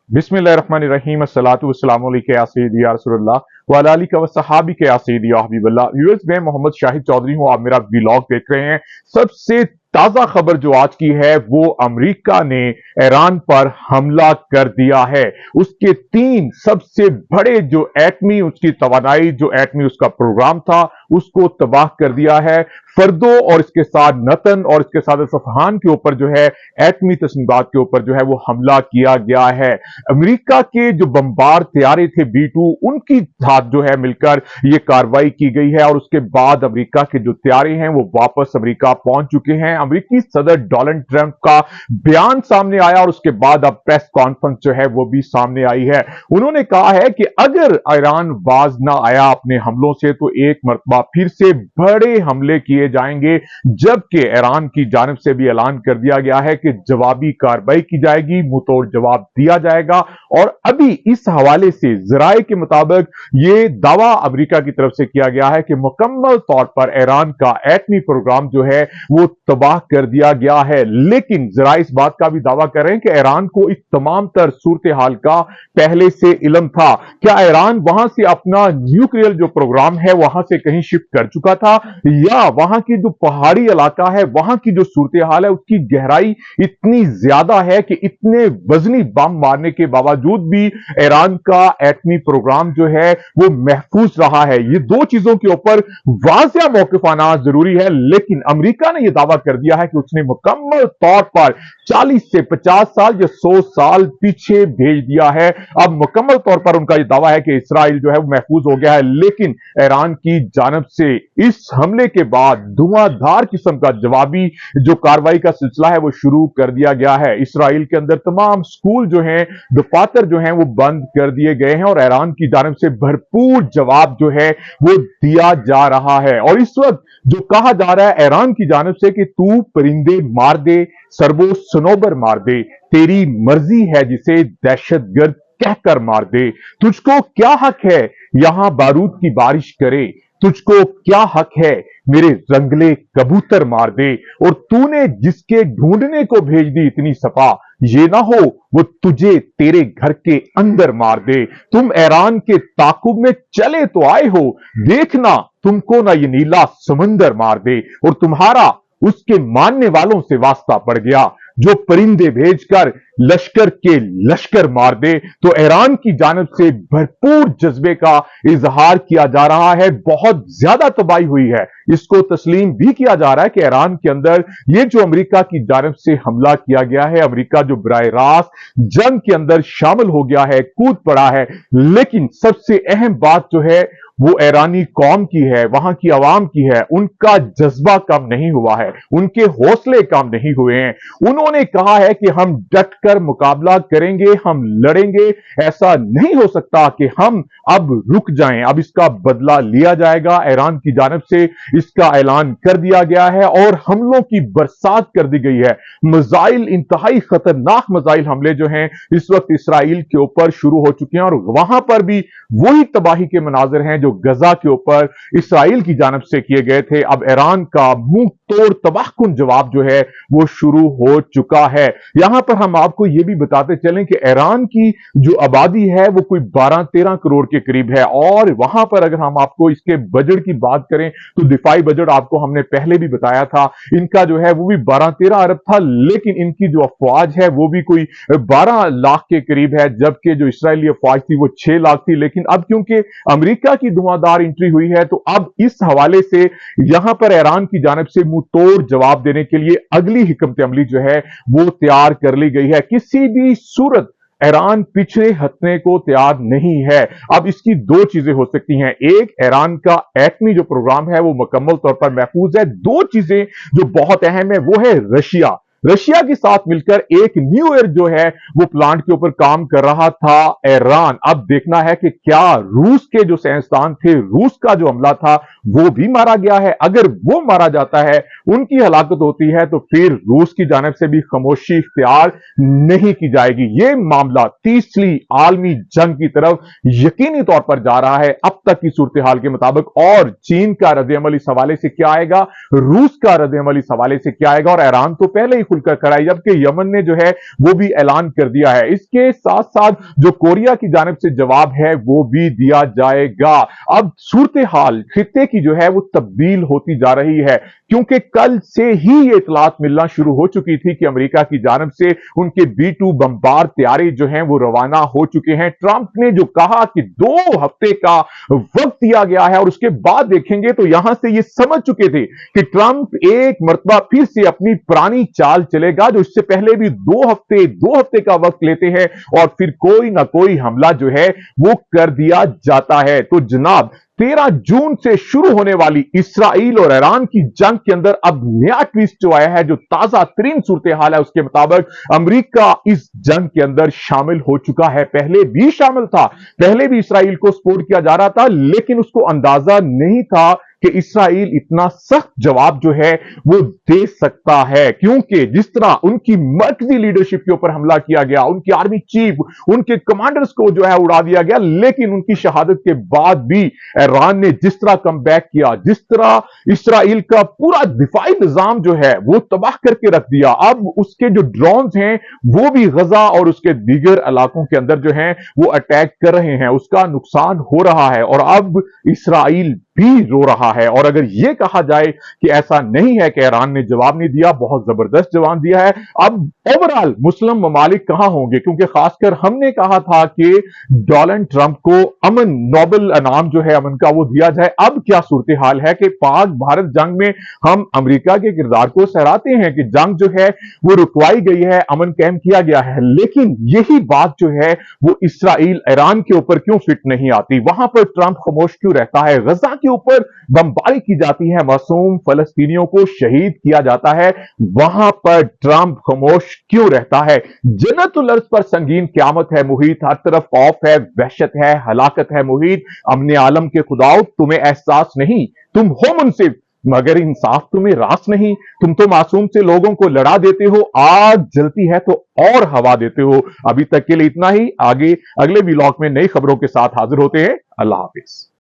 बिस्मिल्लाहिर्रहमानिर्रहीम अस्सलातु वस्सलामु अलैका या सय्यदी या रसूलल्लाह व अला आलिका व सहाबिका या सय्यदी या हबीबल्लाह। व्यूअर्स, मैं मोहम्मद शाहिद चौधरी हूं, आप मेरा व्लॉग देख रहे हैं। सबसे ताजा खबर जो आज की है वो अमेरिका ने ईरान पर हमला कर दिया है। उसके 3 सबसे बड़े जो एटमी उसकी तवानाई जो एटमी उसका प्रोग्राम था उसको तबाह कर दिया है। फर्दो और इसके साथ नतन और इसके साथ सफहान के ऊपर जो है एटमी तस्नीबात के ऊपर जो है वो हमला किया गया है। अमेरिका के जो बमबार तैयारे थे B-2 उनकी साथ जो है मिलकर ये कार्रवाई की गई है और उसके बाद अमेरिका के जो तैयारे हैं वो वापस अमेरिका पहुंच चुके हैं। अमेरिकी सदर डोनाल्ड ट्रंप का बयान सामने आया और उसके बाद अब प्रेस कॉन्फ्रेंस जो है वो भी सामने आई है। उन्होंने कहा है कि अगर ईरान बाज ना आया अपने हमलों से तो एक मरतबा फिर से बड़े हमले किए जाएंगे, जबकि ईरान की जानिब से भी ऐलान कर दिया गया है कि जवाबी कार्रवाई की जाएगी, मुंहतोड़ जवाब दिया जाएगा। और अभी इस हवाले से जराए के मुताबिक ये दावा अमेरिका की तरफ से किया गया है कि मुकम्मल तौर पर ईरान का एटमी प्रोग्राम जो है वो तबाह कर दिया गया है। लेकिन जरा इस बात का भी दावा कर रहे हैं कि ईरान को इस तमाम तर सूरत हाल का पहले से इल्म था। क्या ईरान वहां से अपना न्यूक्लियर जो प्रोग्राम है वहां से कहीं शिफ्ट कर चुका था, या वहां की जो पहाड़ी इलाका है वहां की जो सूरत हाल है उसकी गहराई इतनी ज्यादा है कि इतने वजनी बम मारने के बावजूद भी ईरान का एटमी प्रोग्राम जो है वो महफूज रहा है। ये 2 चीजों के ऊपर वाज़िया मौक़िफ़ आना जरूरी है। लेकिन अमेरिका ने यह दावा कर दिया है कि उसने मुकम्मल तौर पर 40 से 50 साल या 100 साल पीछे भेज दिया है। अब मुकम्मल तौर पर उनका यह दावा है कि इसराइल जो है वो महफूज हो गया है। लेकिन ईरान की जानब से इस हमले के बाद धुआंधार किस्म का जवाबी जो कार्रवाई का सिलसिला है वो शुरू कर दिया गया है। इसराइल के अंदर तमाम स्कूल जो हैं, दफातर जो हैं वो बंद कर दिए गए हैं और ईरान की जानब से भरपूर जवाब जो है वो दिया जा रहा है। और इस वक्त जो कहा जा रहा है ईरान की जानब से कि तू परिंदे मार दे, सर्वो सनोबर मार दे, तेरी मर्जी है जिसे दहशतगर्द कहकर मार दे, तुझको क्या हक है यहां बारूद की बारिश करे, तुझको क्या हक है मेरे रंगले कबूतर मार दे, और तूने जिसके ढूंढने को भेज दी इतनी सफा, ये ना हो वो तुझे तेरे घर के अंदर मार दे। तुम ईरान के ताकुब में चले तो आए हो, देखना तुमको ना ये नीला समंदर मार दे, और तुम्हारा उसके मानने वालों से वास्ता पड़ गया जो परिंदे भेजकर लश्कर के लश्कर मार दे। तो ईरान की जानब से भरपूर जज्बे का इजहार किया जा रहा है। बहुत ज्यादा तबाही हुई है, इसको तस्लीम भी किया जा रहा है कि ईरान के अंदर ये जो अमेरिका की जानब से हमला किया गया है, अमेरिका जो बराह रास्त जंग के अंदर शामिल हो गया है, कूद पड़ा है। लेकिन सबसे अहम बात जो है वो ईरानी कौम की है, वहां की आवाम की है। उनका जज्बा कम नहीं हुआ है, उनके हौसले कम नहीं हुए हैं। उन्होंने कहा है कि हम डट कर मुकाबला करेंगे, हम लड़ेंगे। ऐसा नहीं हो सकता कि हम अब रुक जाएं, अब इसका बदला लिया जाएगा। ईरान की जानब से इसका ऐलान कर दिया गया है और हमलों की बरसात कर दी गई है। मिसाइल, इंतहाई खतरनाक मिसाइल हमले जो हैं इस वक्त इसराइल के ऊपर शुरू हो चुके हैं और वहां पर भी वही तबाही के मनाजिर हैं जो गजा के ऊपर इसराइल की जानब से किए गए थे। अब ईरान का मुंह तोड़ तबाहकुन जवाब जो है वो शुरू हो चुका है। यहां पर हम आपको ये भी बताते चलें कि ईरान की जो आबादी है वो कोई 12-13 करोड़ के करीब है और वहां पर अगर हम आपको इसके बजट की बात करें तो दिफाई बजट आपको हमने पहले भी बताया था, इनका जो है वो भी 12-13 अरब था। लेकिन इनकी जो अफवाज है वो भी कोई 12 लाख के करीब है, जबकि जो इसराइली अफवाज थी वो 6 लाख थी। लेकिन अब क्योंकि अमेरिका की धुआंधार एंट्री हुई है तो अब इस हवाले से यहां पर ईरान की जानब से मुंह तोड़ जवाब देने के लिए अगली हिकमत अमली जो है वो तैयार कर ली गई है। किसी भी सूरत ईरान पीछे हटने को तैयार नहीं है। अब इसकी 2 चीजें हो सकती हैं, एक ईरान का एटमी जो प्रोग्राम है वो मुकम्मल तौर पर महफूज है। 2 चीजें जो बहुत अहम है वो है रशिया के साथ मिलकर एक न्यू ईयर जो है वो प्लांट के ऊपर काम कर रहा था ईरान। अब देखना है कि क्या रूस के जो साइंसदान थे, रूस का जो हमला था वो भी मारा गया है। अगर वो मारा जाता है, उनकी हलाकत होती है, तो फिर रूस की जानिब से भी खामोशी इख्तियार नहीं की जाएगी। ये मामला तीसरी आलमी जंग की तरफ यकीनी तौर पर जा रहा है अब तक की सूरत हाल के मुताबिक। और चीन का रद्द-ए-अमल इस हवाले से क्या आएगा, रूस का रद्द-ए-अमल इस हवाले से क्या आएगा, और ईरान तो पहले ही खुल कर कराई, जबकि यमन ने जो है वो भी ऐलान कर दिया है। इसके साथ साथ जो कोरिया की जानिब से जवाब है वो भी दिया जाएगा। अब सूरत हाल खित्ते की जो है वो तब्दील होती जा रही है, क्योंकि कल से ही ये इतलात मिलना शुरू हो चुकी थी कि अमेरिका की जानिब से उनके B-2 बमबार तैयारे जो हैं वो रवाना हो चुके हैं। ट्रंप ने जो कहा कि 2 हफ्ते का वक्त दिया गया है, और उसके बाद देखेंगे तो यहां से ये समझ चुके थे कि ट्रंप एक मर्तबा फिर से अपनी पुरानी चाल चलेगा, जो इससे पहले भी 2 हफ्ते का वक्त लेते हैं और फिर कोई ना कोई हमला जो है वो कर दिया जाता है। तो जनाब 13 जून से शुरू होने वाली इसराइल और ईरान की जंग के अंदर अब नया ट्विस्ट जो आया है, जो ताजा तरीन सूरत हाल है, उसके मुताबिक अमेरिका इस जंग के अंदर शामिल हो चुका है। पहले भी शामिल था, पहले भी इसराइल को सपोर्ट किया जा रहा था, लेकिन उसको अंदाजा नहीं था कि इसराइल इतना सख्त जवाब जो है वो दे सकता है, क्योंकि जिस तरह उनकी मर्कजी लीडरशिप के ऊपर हमला किया गया, उनकी आर्मी चीफ, उनके कमांडर्स को जो है उड़ा दिया गया, लेकिन उनकी शहादत के बाद भी ईरान ने जिस तरह कम बैक किया, जिस तरह इसराइल का पूरा दिफाई निजाम जो है वो तबाह करके रख दिया। अब उसके जो ड्रोन्स हैं वो भी गजा और उसके दीगर इलाकों के अंदर जो हैं वो अटैक कर रहे हैं, उसका नुकसान हो रहा है, और अब इसराइल भी रो रहा है। और अगर यह कहा जाए कि ऐसा नहीं है कि ईरान ने जवाब नहीं दिया, बहुत जबरदस्त जवाब दिया है, अब ओवरऑल मुस्लिम ममालिक कहां होंगे, क्योंकि खासकर हमने कहा था कि डोनाल्ड ट्रंप को अमन नोबेल इनाम जो है अमन का वो दिया जाए। अब क्या सूरत हाल है कि पाक भारत जंग में हम अमेरिका के किरदार को सहराते हैं कि जंग जो है वो रुकवाई गई है, अमन कायम किया गया है, लेकिन यही बात जो है वो इसराइल ईरान के ऊपर क्यों फिट नहीं आती? वहां पर ट्रंप खामोश क्यों रहता है? गजा के ऊपर बमबारी की जाती है, मासूम फलस्तीनियों को शहीद किया जाता है, वहां पर ट्रंप खामोश क्यों रहता है? जन्नतुल अर्ज पर संगीन क़यामत है मुहीत, हर तरफ खौफ है, वहशत है, हलाकत है मुहीत, अमने आलम के खुदाओ तुम्हें एहसास नहीं, तुम हो मुनसिफ मगर इंसाफ तुम्हें रास नहीं, तुम तो मासूम से लोगों को लड़ा देते हो, आग जलती है तो और हवा देते हो। अभी तक के लिए इतना ही, आगे अगले व्लॉग में नई खबरों के साथ हाजिर होते हैं। अल्लाह हाफिज।